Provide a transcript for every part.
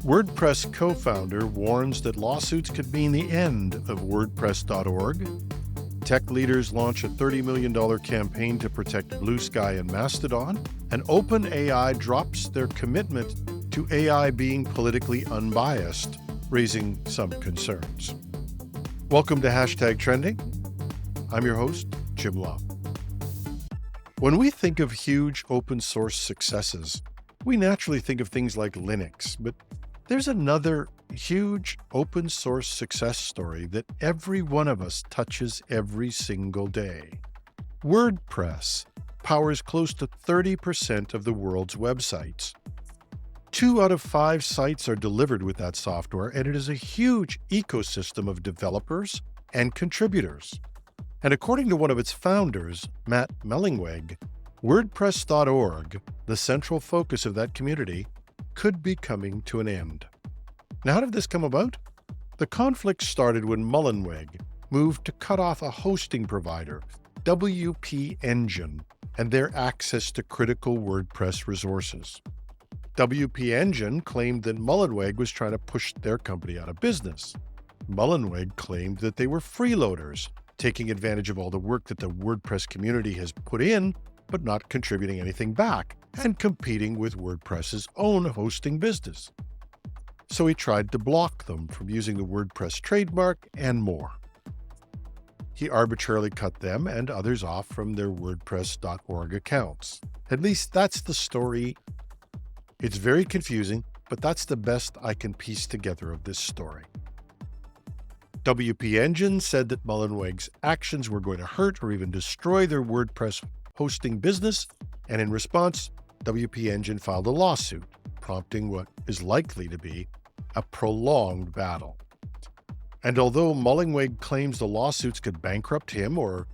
WordPress co-founder warns that lawsuits could mean the end of WordPress.org. Tech leaders launch a $30 million campaign to protect BlueSky and Mastodon. And OpenAI drops their commitment to AI being politically unbiased, raising some concerns. Welcome to Hashtag Trending. I'm your host, Jim Love. When we think of huge open source successes, we naturally think of things like Linux, but there's another huge open source success story that every one of us touches every single day. WordPress powers close to 30% of the world's websites. 2 out of 5 sites are delivered with that software, and it is a huge ecosystem of developers and contributors. And according to one of its founders, Matt Mullenweg, WordPress.org, the central focus of that community, could be coming to an end. Now, how did this come about? The conflict started when Mullenweg moved to cut off a hosting provider, WP Engine, and their access to critical WordPress resources. WP Engine claimed that Mullenweg was trying to push their company out of business. Mullenweg claimed that they were freeloaders, taking advantage of all the work that the WordPress community has put in, but not contributing anything back, and competing with WordPress's own hosting business. So he tried to block them from using the WordPress trademark and more. He arbitrarily cut them and others off from their WordPress.org accounts. At least that's the story. It's very confusing, but that's the best I can piece together of this story. WP Engine said that Mullenweg's actions were going to hurt or even destroy their WordPress hosting business, and in response, WP Engine filed a lawsuit, prompting what is likely to be a prolonged battle. And although Mullenweg claims the lawsuits could bankrupt him or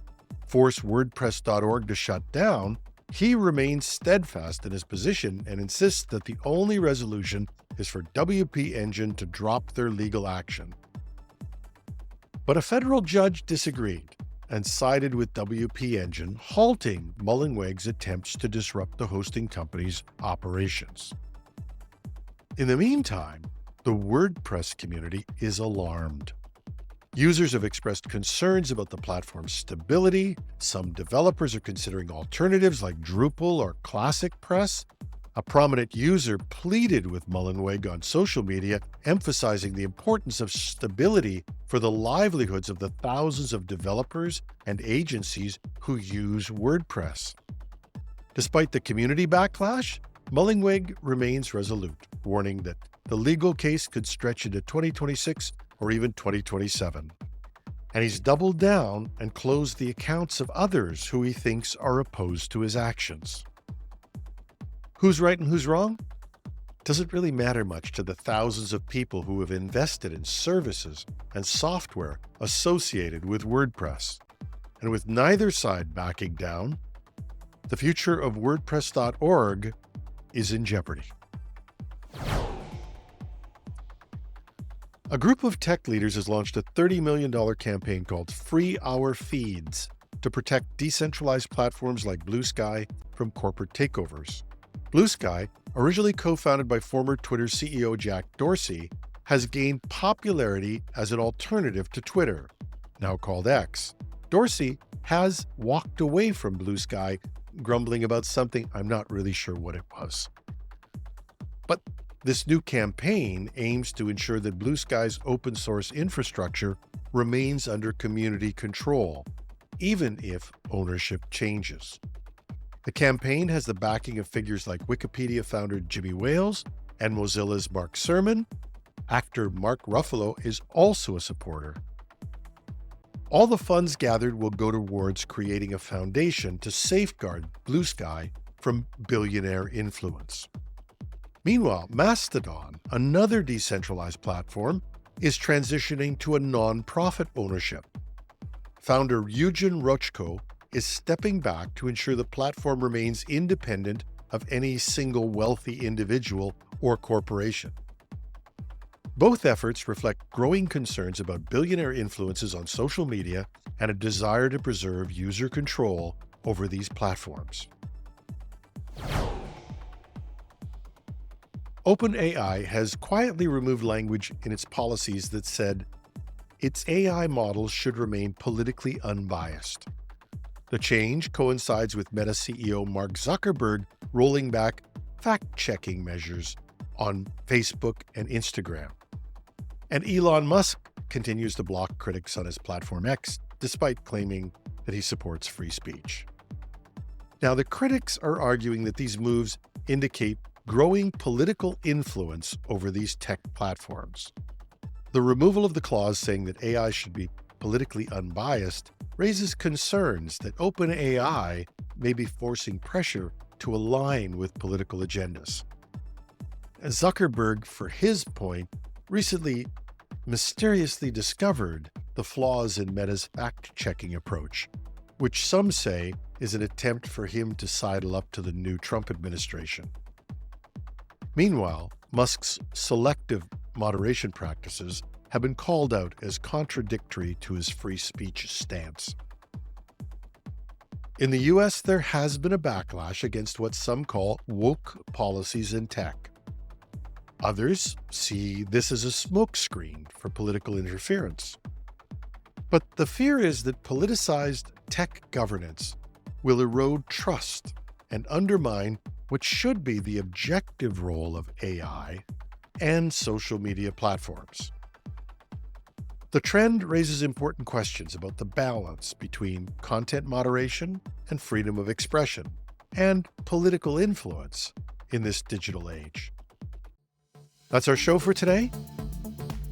force WordPress.org to shut down, he remains steadfast in his position and insists that the only resolution is for WP Engine to drop their legal action. But a federal judge disagreed and sided with WP Engine, halting Mullenweg's attempts to disrupt the hosting company's operations. In the meantime, the WordPress community is alarmed. Users have expressed concerns about the platform's stability. Some developers are considering alternatives like Drupal or Classic Press. A prominent user pleaded with Mullenweg on social media, emphasizing the importance of stability for the livelihoods of the thousands of developers and agencies who use WordPress. Despite the community backlash, Mullenweg remains resolute, warning that the legal case could stretch into 2026 or even 2027. And he's doubled down and closed the accounts of others who he thinks are opposed to his actions. Who's right and who's wrong? Doesn't really matter much to the thousands of people who have invested in services and software associated with WordPress. And with neither side backing down, the future of WordPress.org is in jeopardy. A group of tech leaders has launched a $30 million campaign called Free Our Feeds to protect decentralized platforms like BlueSky from corporate takeovers. BlueSky, originally co-founded by former Twitter CEO Jack Dorsey, has gained popularity as an alternative to Twitter, now called X. Dorsey has walked away from BlueSky, grumbling about something I'm not really sure what it was. But this new campaign aims to ensure that BlueSky's open source infrastructure remains under community control, even if ownership changes. The campaign has the backing of figures like Wikipedia founder Jimmy Wales and Mozilla's Mark Surman. Actor Mark Ruffalo is also a supporter. All the funds gathered will go towards creating a foundation to safeguard BlueSky from billionaire influence. Meanwhile, Mastodon, another decentralized platform, is transitioning to a non-profit ownership. Founder Eugen Rochko is stepping back to ensure the platform remains independent of any single wealthy individual or corporation. Both efforts reflect growing concerns about billionaire influences on social media and a desire to preserve user control over these platforms. OpenAI has quietly removed language in its policies that said its AI models should remain politically unbiased. The change coincides with Meta CEO Mark Zuckerberg rolling back fact-checking measures on Facebook and Instagram. And Elon Musk continues to block critics on his platform X, despite claiming that he supports free speech. Now, the critics are arguing that these moves indicate growing political influence over these tech platforms. The removal of the clause saying that AI should be politically unbiased raises concerns that OpenAI may be forcing pressure to align with political agendas. Zuckerberg, for his point, recently mysteriously discovered the flaws in Meta's fact-checking approach, which some say is an attempt for him to sidle up to the new Trump administration. Meanwhile, Musk's selective moderation practices have been called out as contradictory to his free speech stance. In the US, there has been a backlash against what some call woke policies in tech. Others see this as a smokescreen for political interference. But the fear is that politicized tech governance will erode trust and undermine what should be the objective role of AI and social media platforms. The trend raises important questions about the balance between content moderation and freedom of expression and political influence in this digital age. That's our show for today.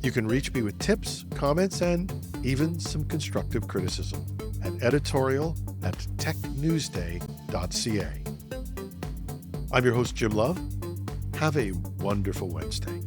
You can reach me with tips, comments, and even some constructive criticism at editorial@technewsday.ca. I'm your host, Jim Love. Have a wonderful Wednesday.